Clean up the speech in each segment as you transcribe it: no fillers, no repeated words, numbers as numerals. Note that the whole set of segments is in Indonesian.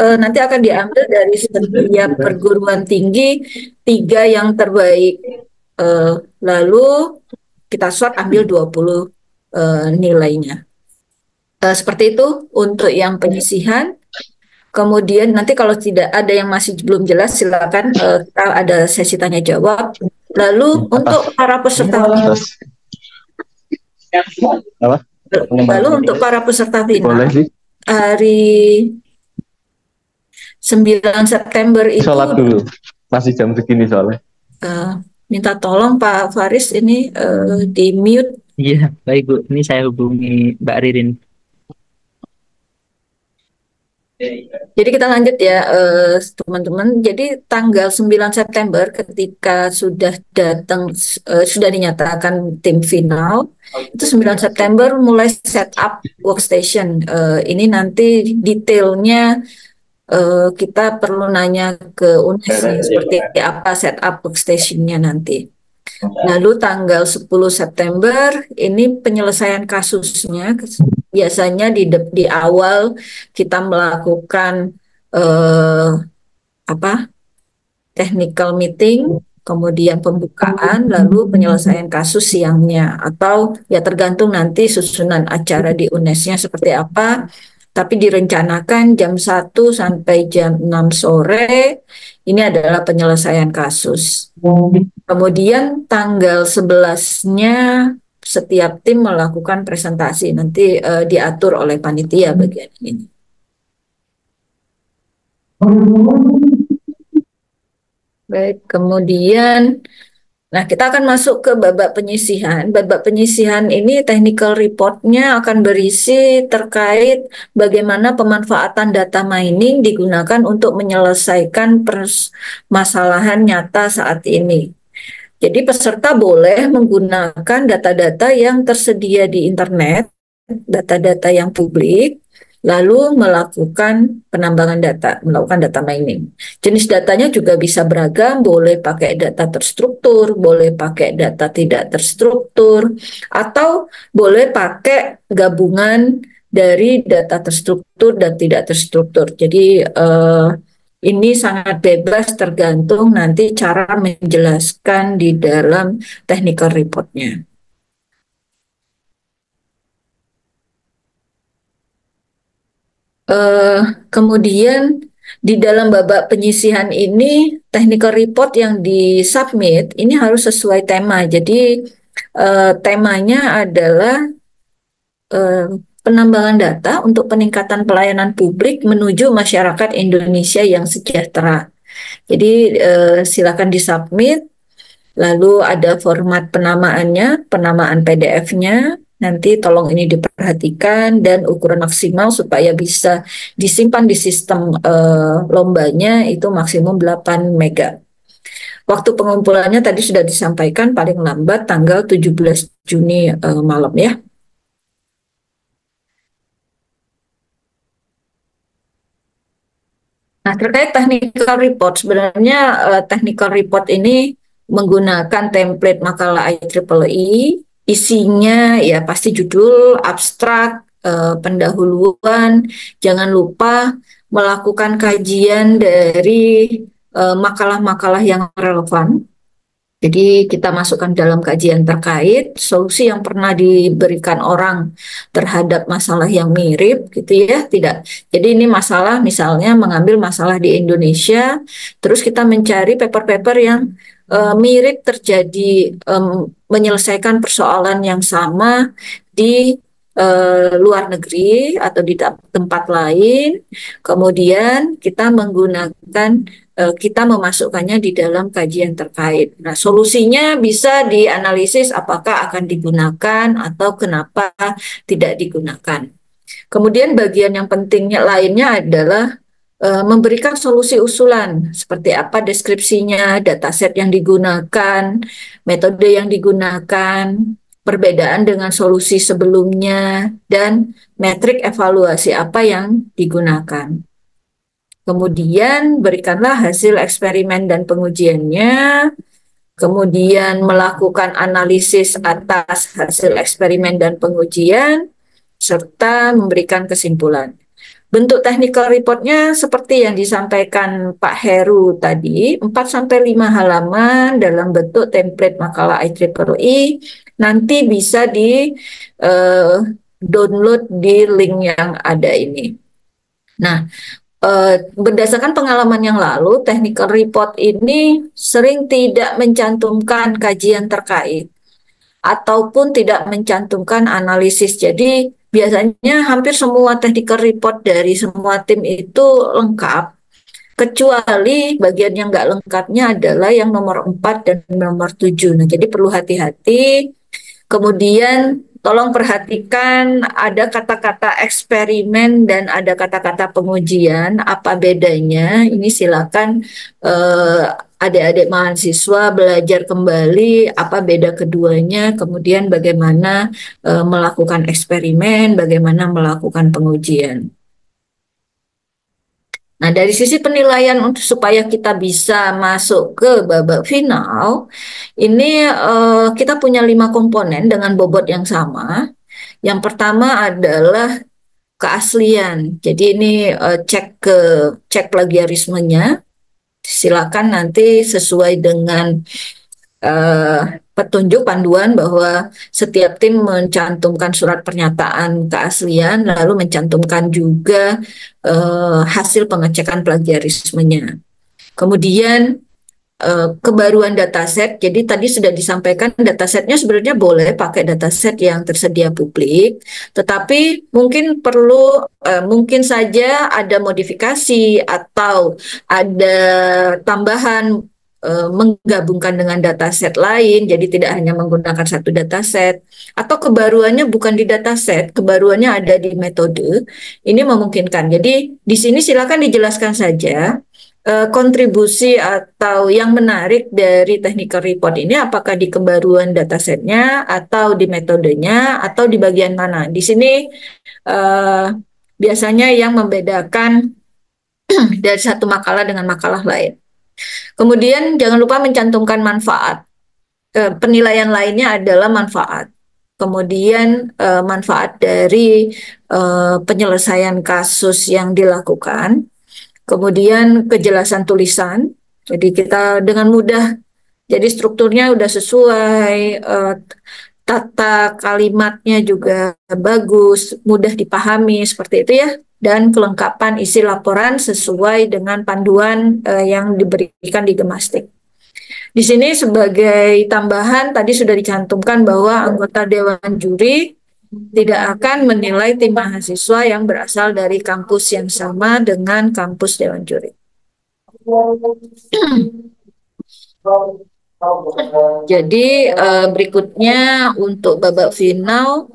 nanti akan diambil dari setiap perguruan tinggi 3 yang terbaik. Lalu kita sort ambil 20 nilainya. Seperti itu untuk yang penyisihan. Kemudian nanti kalau tidak ada yang masih belum jelas, silakan kita ada sesi tanya jawab. Lalu untuk para peserta final, hari 9 September itu sholat dulu, masih jam segini soalnya. Minta tolong Pak Faris ini di mute. Iya, baik Bu. Ini saya hubungi Mbak Ririn. Jadi kita lanjut ya teman-teman. Jadi tanggal 9 September ketika sudah datang sudah dinyatakan tim final, itu 9 September mulai setup workstation. Ini nanti detailnya kita perlu nanya ke UNES seperti apa setup workstation-nya nanti. Lalu tanggal 10 September ini penyelesaian kasusnya. Biasanya di awal kita melakukan technical meeting, kemudian pembukaan, lalu penyelesaian kasus siangnya, atau ya tergantung nanti susunan acara di UNES-nya seperti apa. Tapi direncanakan jam 1 sampai jam 6 sore ini adalah penyelesaian kasus. Kemudian tanggal 11-nya setiap tim melakukan presentasi, nanti diatur oleh panitia bagian ini. Baik, kemudian nah kita akan masuk ke babak penyisihan. Babak penyisihan ini technical report-nya akan berisi terkait bagaimana pemanfaatan data mining digunakan untuk menyelesaikan permasalahan nyata saat ini. Jadi peserta boleh menggunakan data-data yang tersedia di internet, data-data yang publik, lalu melakukan penambangan data, melakukan data mining. Jenis datanya juga bisa beragam, boleh pakai data terstruktur, boleh pakai data tidak terstruktur, atau boleh pakai gabungan dari data terstruktur dan tidak terstruktur. Jadi ini sangat bebas tergantung nanti cara menjelaskan di dalam technical report-nya. Kemudian di dalam babak penyisihan ini technical report yang disubmit ini harus sesuai tema. Jadi temanya adalah penambangan data untuk peningkatan pelayanan publik menuju masyarakat Indonesia yang sejahtera. Jadi silakan disubmit. Lalu ada format penamaannya, penamaan PDF-nya. Nanti tolong ini diperhatikan dan ukuran maksimal supaya bisa disimpan di sistem lombanya itu maksimum 8 mega. Waktu pengumpulannya tadi sudah disampaikan paling lambat tanggal 17 Juni malam ya. Nah, terkait technical report, sebenarnya technical report ini menggunakan template makalah IEEE, isinya ya pasti judul, abstrak, pendahuluan, jangan lupa melakukan kajian dari makalah-makalah yang relevan. Jadi kita masukkan dalam kajian terkait solusi yang pernah diberikan orang terhadap masalah yang mirip gitu ya, tidak. Jadi ini masalah misalnya mengambil masalah di Indonesia, terus kita mencari paper-paper yang mirip terjadi menyelesaikan persoalan yang sama di luar negeri atau di tempat lain. Kemudian kita menggunakan kita memasukkannya di dalam kajian terkait. Nah, solusinya bisa dianalisis apakah akan digunakan atau kenapa tidak digunakan. Kemudian bagian yang pentingnya lainnya adalah memberikan solusi usulan, seperti apa deskripsinya, dataset yang digunakan, metode yang digunakan, perbedaan dengan solusi sebelumnya, dan metrik evaluasi apa yang digunakan. Kemudian berikanlah hasil eksperimen dan pengujiannya, kemudian melakukan analisis atas hasil eksperimen dan pengujian, serta memberikan kesimpulan. Bentuk technical reportnya seperti yang disampaikan Pak Heru tadi, 4 sampai 5 halaman dalam bentuk template makalah IEEE, nanti bisa di download di link yang ada ini. Nah, berdasarkan pengalaman yang lalu, technical report ini sering tidak mencantumkan kajian terkait ataupun tidak mencantumkan analisis. Jadi biasanya hampir semua technical report dari semua tim itu lengkap, kecuali bagian yang nggak lengkapnya adalah yang nomor 4 dan nomor 7. Nah, jadi perlu hati-hati. Kemudian tolong perhatikan ada kata-kata eksperimen dan ada kata-kata pengujian. Apa bedanya? Ini silakan adik-adik mahasiswa belajar kembali apa beda keduanya, kemudian bagaimana melakukan eksperimen, bagaimana melakukan pengujian. Nah, dari sisi penilaian untuk supaya kita bisa masuk ke babak final, ini kita punya 5 komponen dengan bobot yang sama. Yang pertama adalah keaslian. Jadi ini cek plagiarismenya. Silakan nanti sesuai dengan petunjuk panduan bahwa setiap tim mencantumkan surat pernyataan keaslian, lalu mencantumkan juga hasil pengecekan plagiarismenya. Kemudian kebaruan dataset. Jadi tadi sudah disampaikan datasetnya sebenarnya boleh pakai dataset yang tersedia publik, tetapi mungkin perlu mungkin saja ada modifikasi atau ada tambahan menggabungkan dengan dataset lain, jadi tidak hanya menggunakan satu dataset, atau kebaruannya bukan di dataset, kebaruannya ada di metode. Ini memungkinkan. Jadi di sini silakan dijelaskan saja kontribusi atau yang menarik dari technical report ini, apakah di kebaruan datasetnya atau di metodenya atau di bagian mana. Di sini biasanya yang membedakan dari satu makalah dengan makalah lain. Kemudian jangan lupa mencantumkan manfaat. Penilaian lainnya adalah manfaat. Kemudian manfaat dari penyelesaian kasus yang dilakukan. Kemudian kejelasan tulisan. Jadi kita dengan mudah, jadi strukturnya udah sesuai, tata kalimatnya juga bagus, mudah dipahami seperti itu ya. Dan kelengkapan isi laporan sesuai dengan panduan yang diberikan di Gemastik. Di sini sebagai tambahan tadi sudah dicantumkan bahwa anggota Dewan Juri tidak akan menilai tim mahasiswa yang berasal dari kampus yang sama dengan kampus Dewan Juri. Jadi berikutnya untuk babak final,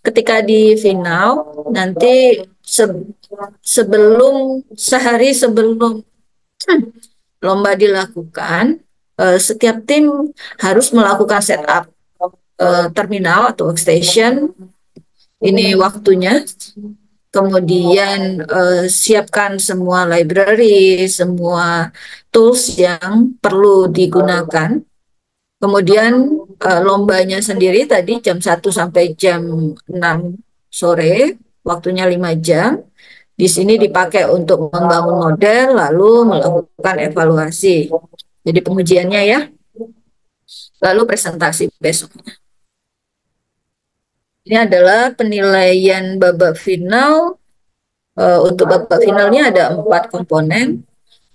ketika di final nanti sehari sebelum lomba dilakukan, setiap tim harus melakukan setup terminal atau workstation. Ini waktunya. Kemudian siapkan semua library, semua tools yang perlu digunakan. Kemudian lombanya sendiri tadi jam 1 sampai jam 6 sore, waktunya 5 jam. Di sini dipakai untuk membangun model, lalu melakukan evaluasi. Jadi pengujiannya ya, lalu presentasi besoknya. Ini adalah penilaian babak final. Untuk babak finalnya ada 4 komponen.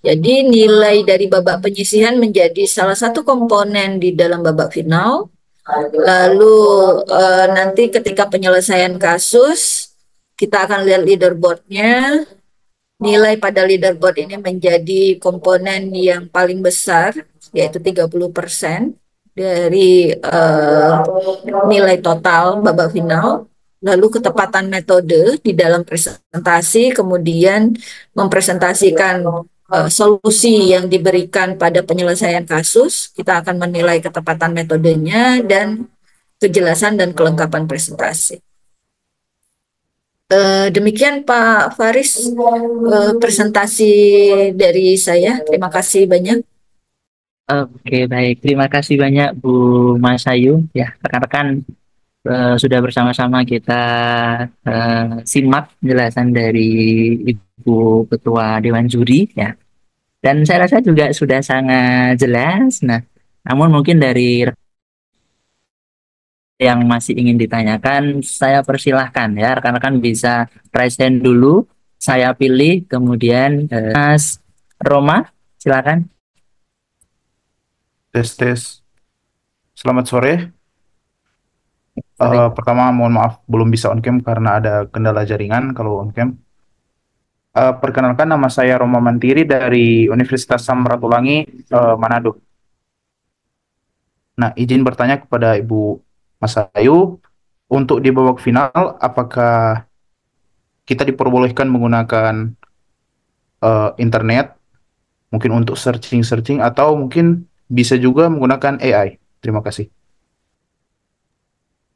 Jadi nilai dari babak penyisihan menjadi salah satu komponen di dalam babak final. Lalu nanti ketika penyelesaian kasus, kita akan lihat leaderboardnya. Nilai pada leaderboard ini menjadi komponen yang paling besar, yaitu 30% dari nilai total babak final. Lalu ketepatan metode di dalam presentasi, kemudian mempresentasikan solusi yang diberikan pada penyelesaian kasus. Kita akan menilai ketepatan metodenya dan kejelasan dan kelengkapan presentasi. Demikian Pak Faris presentasi dari saya. Terima kasih banyak. Oke, baik. Terima kasih banyak Bu Mas Ayu. Ya, rekan-rekan sudah bersama-sama kita simak penjelasan dari Ibu Ketua Dewan Juri ya. Dan saya rasa juga sudah sangat jelas. Nah, namun mungkin dari yang masih ingin ditanyakan, saya persilahkan ya, rekan-rekan bisa raise hand dulu. Saya pilih, kemudian Mas Roma, silakan. Tes tes. Selamat sore. Baik. Pertama mohon maaf belum bisa on cam karena ada kendala jaringan kalau on cam. Perkenalkan, nama saya Roma Mantiri dari Universitas Samratulangi, Manado. Nah, izin bertanya kepada Ibu Mas Ayu, untuk di babak final apakah kita diperbolehkan menggunakan internet, mungkin untuk searching atau mungkin bisa juga menggunakan AI? Terima kasih.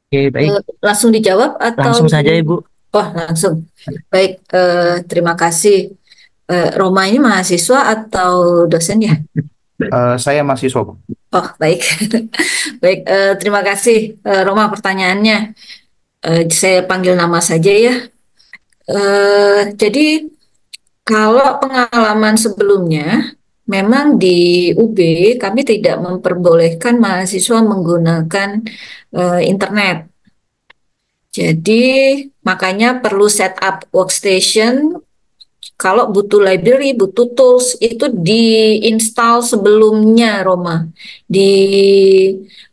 Oke, baik. Langsung dijawab atau Langsung saja, Ibu. Oh, langsung. Baik, terima kasih. Roma ini mahasiswa atau dosen ya? Saya mahasiswa, Bu. Oh, baik. Baik, terima kasih Roma pertanyaannya. Saya panggil nama saja ya. Jadi kalau pengalaman sebelumnya, memang di UB kami tidak memperbolehkan mahasiswa menggunakan internet. Jadi makanya perlu setup workstation. Kalau butuh library, butuh tools, itu diinstal sebelumnya, Roma. Di,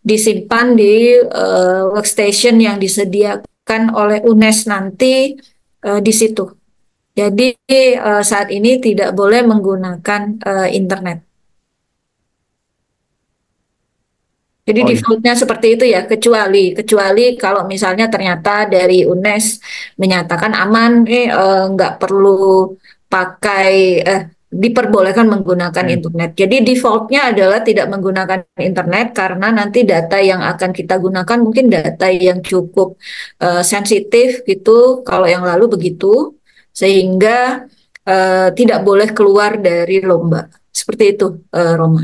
disimpan di workstation yang disediakan oleh UNES nanti di situ. Jadi saat ini tidak boleh menggunakan internet. Jadi Oh, iya. defaultnya seperti itu ya, kecuali kalau misalnya ternyata dari UNES menyatakan aman, nggak perlu pakai, diperbolehkan menggunakan internet. Jadi defaultnya adalah tidak menggunakan internet karena nanti data yang akan kita gunakan mungkin data yang cukup sensitif gitu. Kalau yang lalu begitu, sehingga tidak boleh keluar dari lomba. Seperti itu, Roma.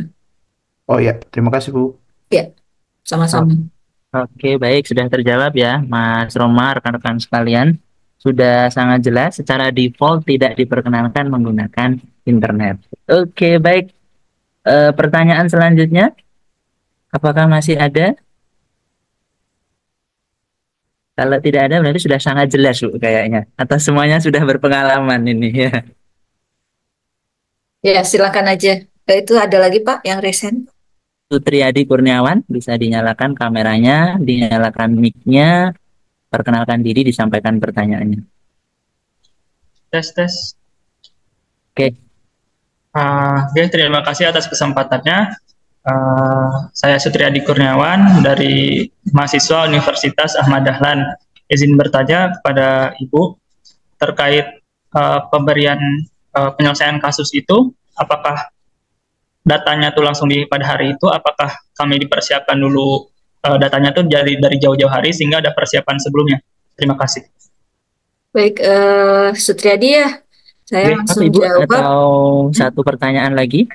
Oh ya, terima kasih, Bu. Ya, sama-sama. Oke, baik, sudah terjawab ya, Mas Roma, rekan-rekan sekalian. Sudah sangat jelas, secara default tidak diperkenankan menggunakan internet. Oke, baik. Pertanyaan selanjutnya, apakah masih ada? Kalau tidak ada, berarti sudah sangat jelas, Bu, kayaknya. Atau semuanya sudah berpengalaman ini ya. Ya, silakan aja. Itu ada lagi Pak yang resen. Sutriadi Kurniawan, bisa dinyalakan kameranya, dinyalakan mic-nya, perkenalkan diri, disampaikan pertanyaannya. Tes. Oke. Oke, terima kasih atas kesempatannya. Saya Sutriadi Kurniawan dari mahasiswa Universitas Ahmad Dahlan. Izin bertanya kepada Ibu terkait pemberian penyelesaian kasus itu, apakah datanya tuh langsung pada hari itu, apakah kami dipersiapkan dulu datanya tuh dari jauh-jauh hari sehingga ada persiapan sebelumnya? Terima kasih. Baik, Sutriadi ya, saya langsung Ibu, jawab. atau satu pertanyaan lagi?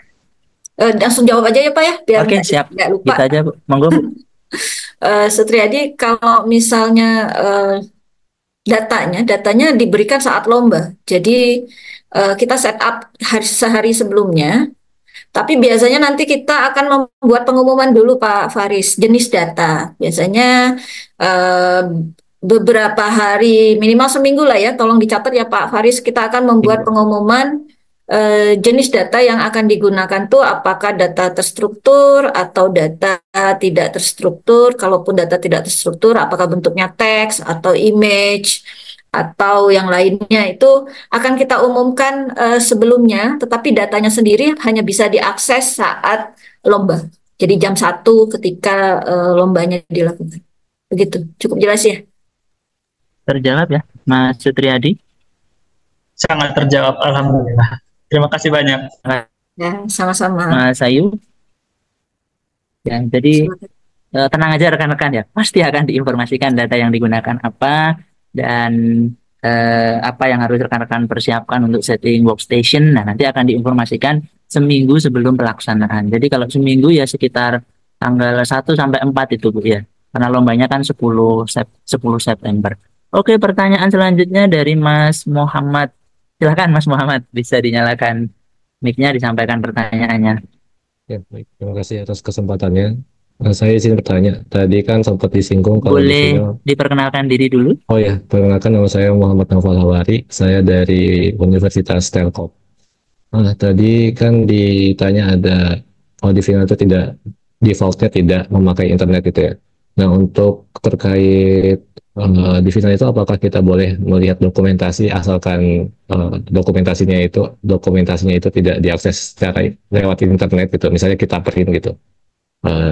Langsung jawab aja ya Pak ya, biar Oke, siap. nggak lupa. Kita aja, Bu. Monggo, Bu. Sutriadi, kalau misalnya datanya diberikan saat lomba, jadi kita setup sehari sebelumnya. Tapi biasanya nanti kita akan membuat pengumuman dulu Pak Faris, jenis data. Biasanya beberapa hari, minimal seminggu lah ya, tolong dicatat ya Pak Faris, kita akan membuat pengumuman jenis data yang akan digunakan tuh apakah data terstruktur atau data tidak terstruktur. Kalaupun data tidak terstruktur, apakah bentuknya teks atau image atau yang lainnya, itu akan kita umumkan sebelumnya, tetapi datanya sendiri hanya bisa diakses saat lomba. Jadi jam 1 ketika lombanya dilakukan. Begitu, cukup jelas ya? Terjawab ya, Mas Sutriadi? Sangat terjawab, alhamdulillah. Terima kasih banyak. Ya, sama-sama. Mas Ayu? Ya, jadi tenang aja rekan-rekan ya, pasti akan diinformasikan data yang digunakan apa, dan apa yang harus rekan-rekan persiapkan untuk setting workstation. Nah, nanti akan diinformasikan seminggu sebelum pelaksanaan. Jadi kalau seminggu ya sekitar tanggal 1 sampai 4 itu Bu ya, karena lombanya kan 10 September. Oke, pertanyaan selanjutnya dari Mas Muhammad. Silakan Mas Muhammad, bisa dinyalakan mic-nya, disampaikan pertanyaannya. Ya, baik. Terima kasih atas kesempatannya. Saya izin bertanya. Tadi kan sempat disinggung kalau di Boleh sini. diperkenalkan diri dulu? Oh ya, perkenalkan nama saya Muhammad Naufal Hawari. Saya dari Universitas Telkom. Tadi kan ditanya ada, oh di final itu tidak, defaultnya tidak memakai internet itu ya. Nah, untuk terkait di final itu apakah kita boleh melihat dokumentasi asalkan dokumentasinya itu tidak diakses secara lewat internet gitu. Misalnya kita print gitu.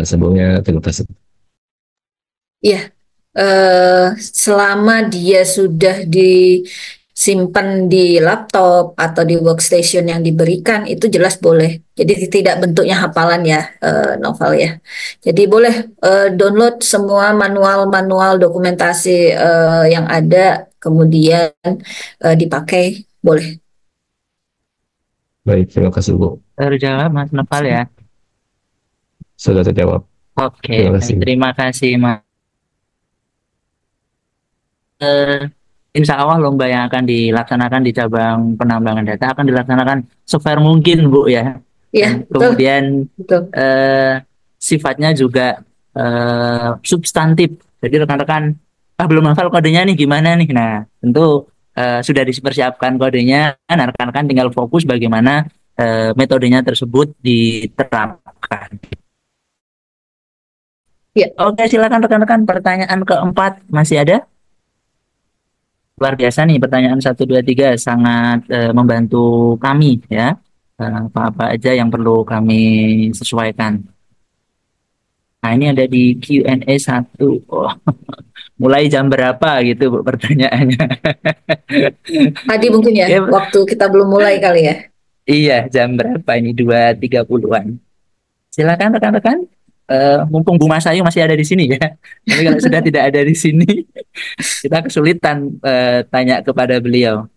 Sebelumnya terima kasih. Ya, selama dia sudah disimpan di laptop atau di workstation yang diberikan, itu jelas boleh. Jadi tidak bentuknya hafalan ya, Novel ya. Jadi boleh download semua manual-manual dokumentasi yang ada, kemudian dipakai, boleh. Baik, terima kasih Bu. Terjawab Mas Noval ya. Sudah terjawab. Oke, Terima baik. kasih. Terima kasih Mas. Insya Allah lomba yang akan dilaksanakan di cabang penambangan data akan dilaksanakan sefair mungkin Bu ya. Ya, Dan betul. kemudian Betul. sifatnya juga substantif. Jadi rekan-rekan belum hafal kodenya nih gimana nih. Nah, tentu sudah dipersiapkan kodenya. Nah, rekan-rekan tinggal fokus bagaimana metodenya tersebut diterapkan. Ya. Oke, silakan rekan-rekan. Pertanyaan keempat masih ada? Luar biasa nih, pertanyaan 1, 2, 3 sangat membantu kami ya. Apa-apa aja yang perlu kami sesuaikan. Nah, ini ada di Q&A 1. Oh, mulai jam berapa gitu Bu pertanyaannya? Tadi mungkin ya, Ya, waktu kita belum mulai kali ya. iya, jam berapa ini? 2.30-an. Silakan rekan-rekan. Mumpung Bu Mas Ayu masih ada di sini ya. Tapi kalau sudah tidak ada di sini, kita kesulitan tanya kepada beliau.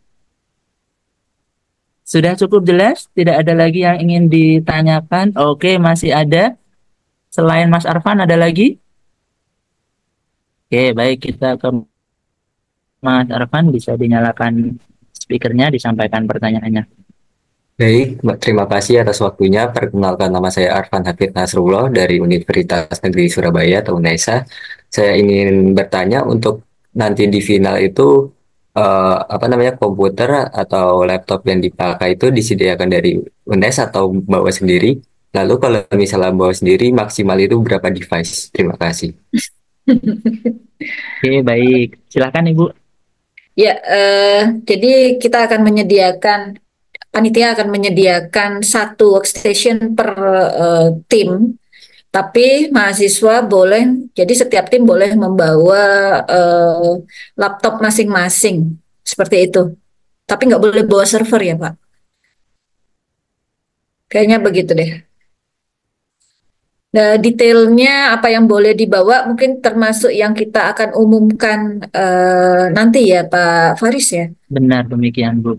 Sudah cukup jelas? Tidak ada lagi yang ingin ditanyakan? Oke, masih ada. Selain Mas Arfan, ada lagi? Oke, baik. Kita ke Mas Arfan. Bisa dinyalakan speakernya, disampaikan pertanyaannya. Baik, terima kasih atas waktunya. Perkenalkan, nama saya Arfan Hafid Nasrullah dari Universitas Negeri Surabaya atau UNESA. Saya ingin bertanya untuk nanti di final itu komputer atau laptop yang dipakai itu disediakan dari UNESA atau bawa sendiri. Lalu kalau misalnya bawa sendiri maksimal itu berapa device? Terima kasih. Oke, baik. Silakan Ibu. Ya, jadi kita akan menyediakan, panitia akan menyediakan 1 workstation per tim, tapi mahasiswa boleh, jadi setiap tim boleh membawa laptop masing-masing, seperti itu. Tapi nggak boleh bawa server ya Pak? Kayaknya begitu deh. Nah, detailnya apa yang boleh dibawa mungkin termasuk yang kita akan umumkan nanti ya Pak Faris ya. Benar demikian Bu.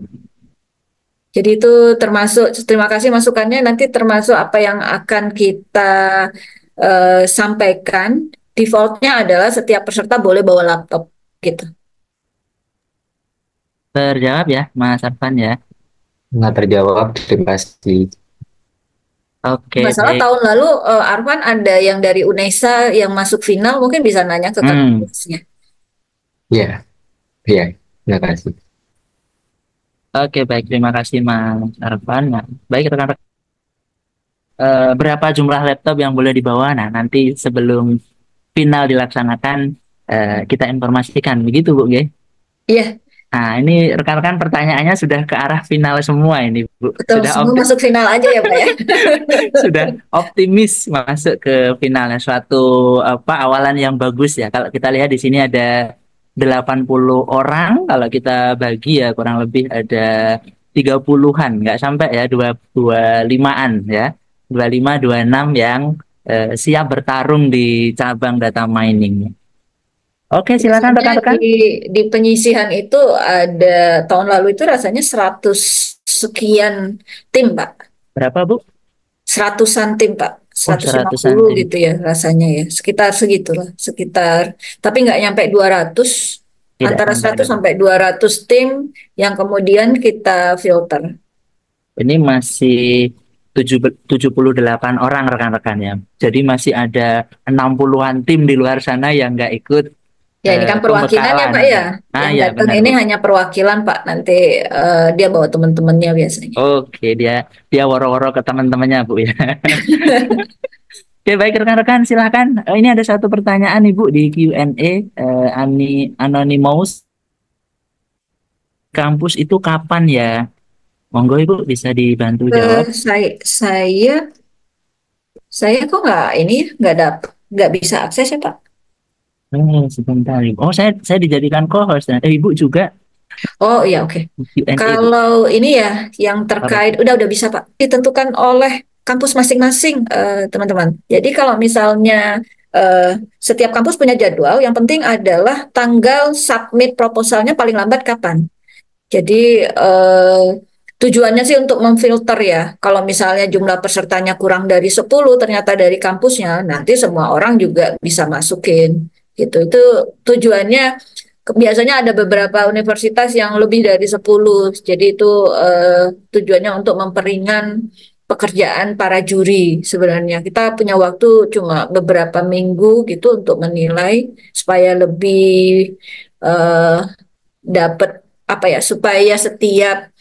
Jadi itu termasuk, terima kasih masukannya, nanti termasuk apa yang akan kita sampaikan. Defaultnya adalah setiap peserta boleh bawa laptop gitu. Terjawab ya Mas Arfan ya. Nggak terjawab, terima kasih. Oke, Masalah baik. tahun lalu Arfan ada yang dari UNESA yang masuk final, mungkin bisa nanya ke kakak kelasnya. Ya, ya, terima kasih. Oke, baik. Terima kasih Mas Arfan. Nah, baik rekan-rekan. Berapa jumlah laptop yang boleh dibawa? Nah, nanti sebelum final dilaksanakan, kita informasikan. Begitu, Bu, ya? Iya. Nah, ini rekan-rekan pertanyaannya sudah ke arah final semua ini, Bu. Betul, Sudah semua masuk final aja ya, Pak ya. Sudah optimis masuk ke finalnya. Suatu awalan yang bagus ya. Kalau kita lihat di sini ada 80 orang, kalau kita bagi ya kurang lebih ada 30-an, nggak sampai ya, 25-an ya. 25, 26 yang siap bertarung di cabang data mining. Oke, silakan rekan-rekan. Di penyisihan itu ada tahun lalu itu rasanya 100 sekian tim, Pak. Berapa, Bu? 100-an tim, Pak. Oh, 100-an 150 tim. gitu ya rasanya ya. Sekitar segitulah, sekitar. Tapi nggak nyampe 200, Tidak antara sampai 100 200. sampai 200 tim yang kemudian kita filter. Ini masih 78 orang rekan-rekan ya. Jadi masih ada 60-an tim di luar sana yang nggak ikut Ya ini kan perwakilan ya pembekalan. Pak ya. Ah Yang ya, datang benar ini Bu. hanya perwakilan Pak. Nanti dia bawa teman-temannya biasanya. Oke, dia woro-woro ke teman-temannya Bu ya. Oke, baik rekan-rekan, silakan. Ini ada satu pertanyaan Ibu di Q&A, Anonymous. Kampus itu kapan ya? Monggo Ibu bisa dibantu jawab. Saya kok nggak bisa akses ya Pak. Sebentar Ibu. Oh, saya dijadikan co-host. Ibu juga Oh iya oke. Q&A Bu. Kalau ini ya yang terkait udah bisa Pak, ditentukan oleh kampus masing-masing teman-teman. Jadi kalau misalnya setiap kampus punya jadwal, yang penting adalah tanggal submit proposalnya paling lambat kapan. Jadi tujuannya sih untuk memfilter ya. Kalau misalnya jumlah pesertanya kurang dari 10 ternyata dari kampusnya, nanti semua orang juga bisa masukin gitu. Itu tujuannya. Biasanya ada beberapa universitas yang lebih dari 10. Jadi itu tujuannya untuk memperingan pekerjaan para juri sebenarnya. Kita punya waktu cuma beberapa minggu gitu untuk menilai supaya lebih eh, dapat apa ya, supaya setiap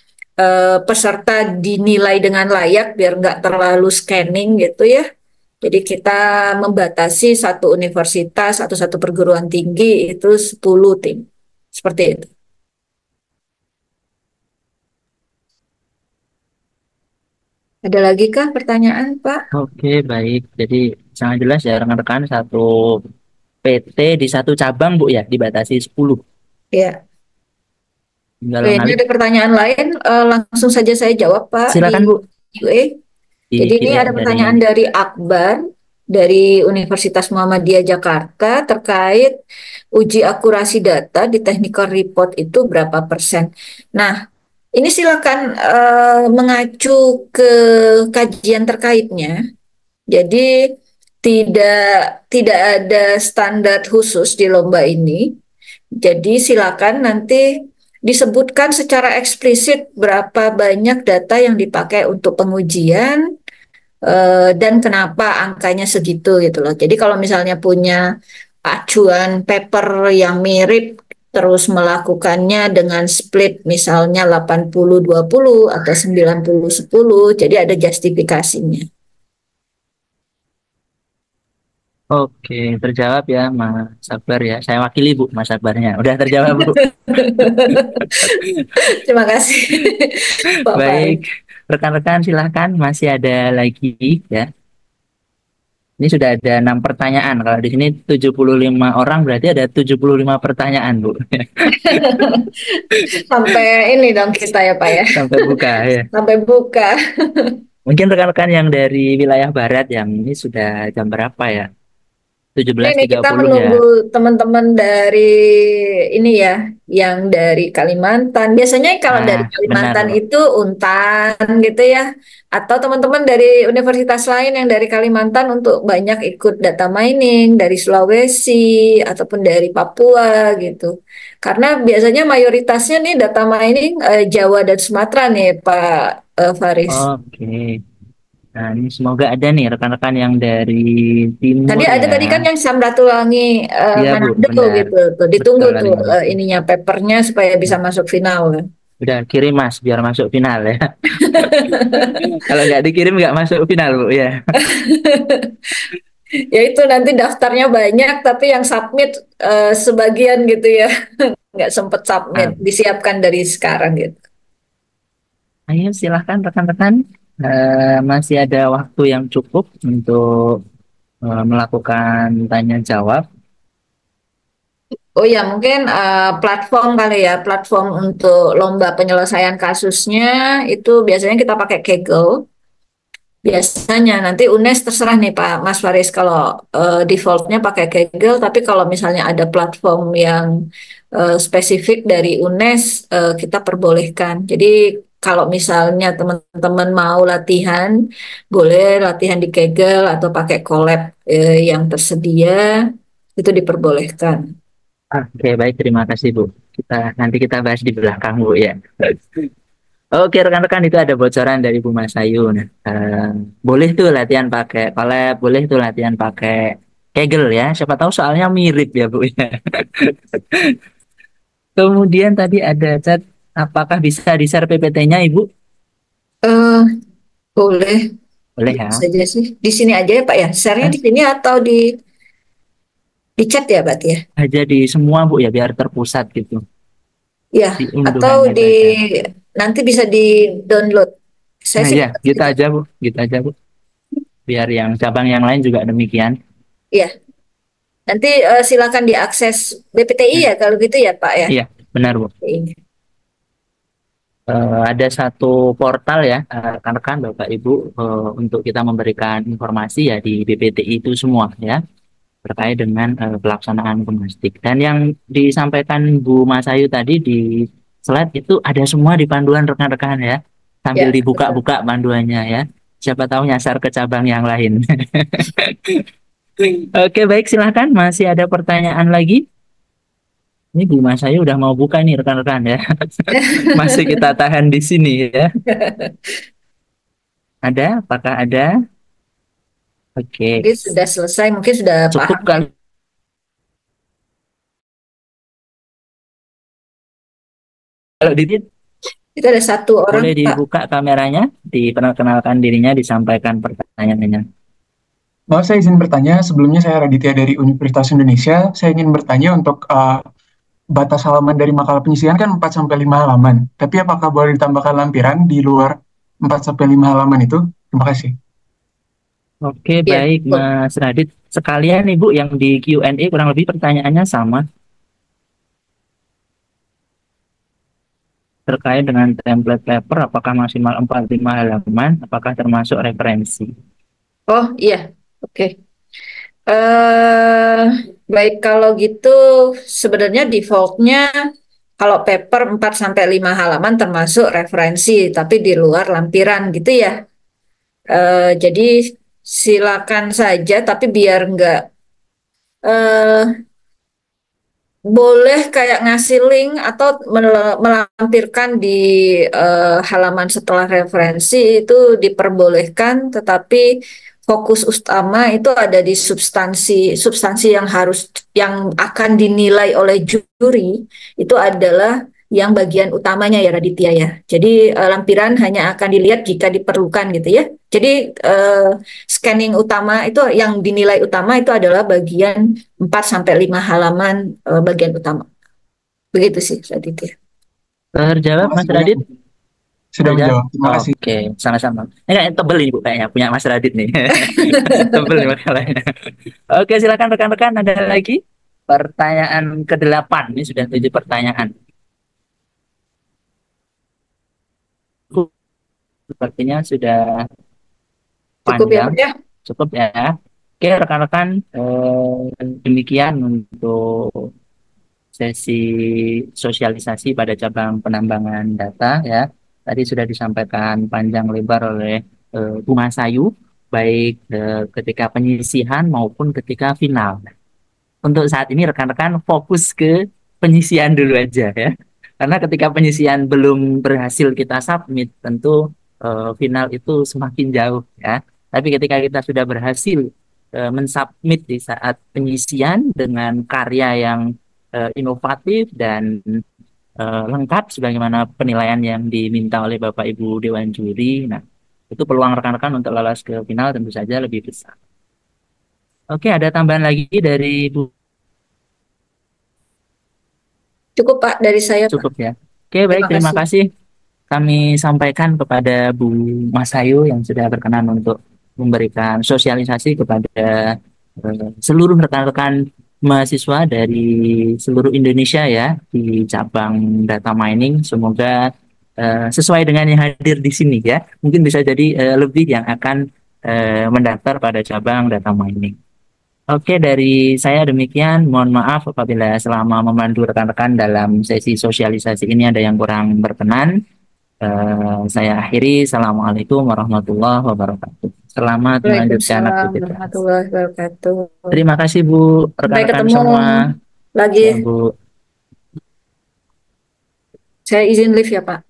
peserta dinilai dengan layak biar nggak terlalu scanning gitu ya. Jadi kita membatasi satu universitas atau satu perguruan tinggi itu 10 tim. Seperti itu. Ada lagi kah pertanyaan, Pak? Oke, baik. Jadi sangat jelas ya rekan-rekan, satu PT di satu cabang Bu ya, dibatasi 10. Ya. Tinggal Oke, ini ngalih. ada pertanyaan lain, langsung saja saya jawab, Pak, Silakan Bu. QA. Jadi ini QA ada pertanyaan dari Akbar dari Universitas Muhammadiyah Jakarta terkait uji akurasi data di technical report itu berapa persen. Nah, ini silakan mengacu ke kajian terkaitnya. Jadi tidak tidak ada standar khusus di lomba ini. Jadi silakan nanti disebutkan secara eksplisit berapa banyak data yang dipakai untuk pengujian dan kenapa angkanya segitu gitu loh. Jadi kalau misalnya punya acuan paper yang mirip terus melakukannya dengan split misalnya 80-20 atau 90-10, jadi ada justifikasinya. Oke, terjawab ya Mas Akbar ya. Saya wakili Bu, Mas Akbarnya. Udah terjawab Bu. Terima kasih, Pak Farid. Baik, rekan-rekan silahkan, masih ada lagi ya. Ini sudah ada 6 pertanyaan. Kalau di sini 75 orang berarti ada 75 pertanyaan Bu. Sampai ini dong kita ya Pak ya. Sampai buka ya. Sampai buka. Mungkin rekan-rekan yang dari wilayah barat yang ini sudah jam berapa ya? Ini kita 17.30 ya. menunggu teman-teman dari ini ya, yang dari Kalimantan. Biasanya kalau dari Kalimantan benar, itu Untan gitu ya, atau teman-teman dari universitas lain yang dari Kalimantan untuk banyak ikut data mining dari Sulawesi ataupun dari Papua gitu. Karena biasanya mayoritasnya nih data mining Jawa dan Sumatera nih Pak Faris. Oke. Nah, ini semoga ada nih rekan-rekan yang dari timur Tadi ada ya. tadi kan yang Samratulangi Iya, Bu, Manado benar. gitu tuh. Ditunggu Betul, tuh Manado. ininya papernya supaya bisa masuk final. Udah kirim Mas biar masuk final ya. Kalau nggak dikirim nggak masuk final Bu ya. Ya itu nanti daftarnya banyak tapi yang submit sebagian gitu ya. Nggak sempet submit, disiapkan dari sekarang gitu. Ayo silahkan rekan-rekan. Masih ada waktu yang cukup untuk melakukan tanya jawab. Oh ya, mungkin platform kali ya, platform untuk lomba penyelesaian kasusnya itu biasanya kita pakai Kaggle. Biasanya nanti UNES terserah nih Pak Mas Faris kalau defaultnya pakai Kaggle, tapi kalau misalnya ada platform yang spesifik dari UNES kita perbolehkan. Jadi kalau misalnya teman-teman mau latihan, boleh latihan di Kaggle atau pakai collab yang tersedia, itu diperbolehkan. Oke, baik, terima kasih Bu. Nanti kita bahas di belakang Bu ya. Oke, rekan-rekan, itu ada bocoran dari Bu Masayu. Nah, boleh tuh latihan pakai collab, boleh tuh latihan pakai Kaggle ya. Siapa tahu soalnya mirip ya Bu ya. Kemudian tadi ada chat, apakah bisa di-share PPT-nya Ibu? Eh, boleh Boleh ya. saja sih. Di sini aja ya Pak ya. Share-nya di sini atau di chat ya Pak ya? Aja di semua Bu ya, biar terpusat gitu. Ya, Di atau unduhannya saja. nanti bisa di-download. Saya Nah sih ya, gitu aja Bu, gitu aja Bu. Biar yang cabang yang lain juga demikian. ya. Nanti silakan diakses BPTI ya kalau gitu ya Pak ya. Iya, benar Bu. Ini. Ada satu portal ya, rekan-rekan Bapak Ibu, untuk kita memberikan informasi ya di BPTI itu semua ya, terkait dengan pelaksanaan gimnastik. Dan yang disampaikan Bu Masayu tadi di slide itu ada semua di panduan rekan-rekan ya, sambil Ya, dibuka-buka panduannya ya. Siapa tahu nyasar ke cabang yang lain. Oke, baik, silahkan. Masih ada pertanyaan lagi? Ini Bu Masayu udah mau buka nih rekan-rekan ya. Masih kita tahan di sini ya. Ada? Apakah ada? Oke, mungkin sudah selesai, mungkin sudah cukup paham. kan? Kalau Didit, Itu ada satu orang boleh Pak. dibuka kameranya, diperkenalkan dirinya, disampaikan pertanyaannya. Maaf, saya izin bertanya. Sebelumnya saya Raditya dari Universitas Indonesia. Saya ingin bertanya untuk batas halaman dari makalah penyisihan kan 4-5 halaman. Tapi apakah boleh ditambahkan lampiran di luar 4-5 halaman itu? Terima kasih. Oke, Iya, baik betul. Mas Radit. Sekalian Ibu yang di Q&A kurang lebih pertanyaannya sama. Terkait dengan template paper, apakah maksimal 45 halaman, apakah termasuk referensi? Oh iya, oke. eh Baik kalau gitu sebenarnya defaultnya kalau paper 4-5 halaman termasuk referensi, tapi di luar lampiran gitu ya. Jadi silakan saja, tapi biar nggak eh boleh kayak ngasih link atau melampirkan di halaman setelah referensi itu diperbolehkan, tetapi fokus utama itu ada di substansi yang akan dinilai oleh juri itu adalah yang bagian utamanya ya Raditya ya. Jadi lampiran hanya akan dilihat jika diperlukan gitu ya. Jadi eh, scanning utama itu yang dinilai utama itu adalah bagian 4-5 halaman bagian utama. Begitu sih, Raditya. Terjawab Terima Mas kasih banyak. Radit? Sudah Terjawab? menjawab. Terima kasih. Oke, sama-sama. Ini kayak tebel nih Bu, kayaknya punya Mas Radit nih. Tebel nih makalahnya. Oke, silakan rekan-rekan, ada lagi? Pertanyaan ke-8, ini sudah 7 pertanyaan. Sepertinya sudah Cukup ya, panjang. Pak ya? Cukup ya. Oke, rekan-rekan, demikian untuk sesi sosialisasi pada cabang penambangan data ya. Tadi sudah disampaikan panjang lebar oleh Bu Masayu, baik ketika penyisihan maupun ketika final. Untuk saat ini rekan-rekan fokus ke penyisihan dulu aja ya. Karena ketika penyisihan belum berhasil kita submit, tentu final itu semakin jauh ya. Tapi ketika kita sudah berhasil mensubmit di saat penyisian dengan karya yang inovatif dan lengkap sebagaimana penilaian yang diminta oleh Bapak Ibu Dewan Juri. Nah, itu peluang rekan-rekan untuk lolos ke final tentu saja lebih besar. Oke, ada tambahan lagi dari Bu? Cukup Pak dari saya, Pak. Cukup ya. Oke, baik, terima kasih. Kami sampaikan kepada Bu Masayu yang sudah berkenan untuk memberikan sosialisasi kepada seluruh rekan-rekan mahasiswa dari seluruh Indonesia ya di cabang data mining. Semoga sesuai dengan yang hadir di sini ya. Mungkin bisa jadi lebih yang akan mendaftar pada cabang data mining. Oke, dari saya demikian. Mohon maaf apabila selama memandu rekan-rekan dalam sesi sosialisasi ini ada yang kurang berkenan. Saya akhiri. Assalamualaikum warahmatullahi wabarakatuh. Selamat melanjutkan Waalaikumsalam aktivitas. warahmatullahi wabarakatuh. Terima kasih Bu, Sampai rekan-rekan ketemu semua. lagi. Ya Bu. Saya izin live ya Pak.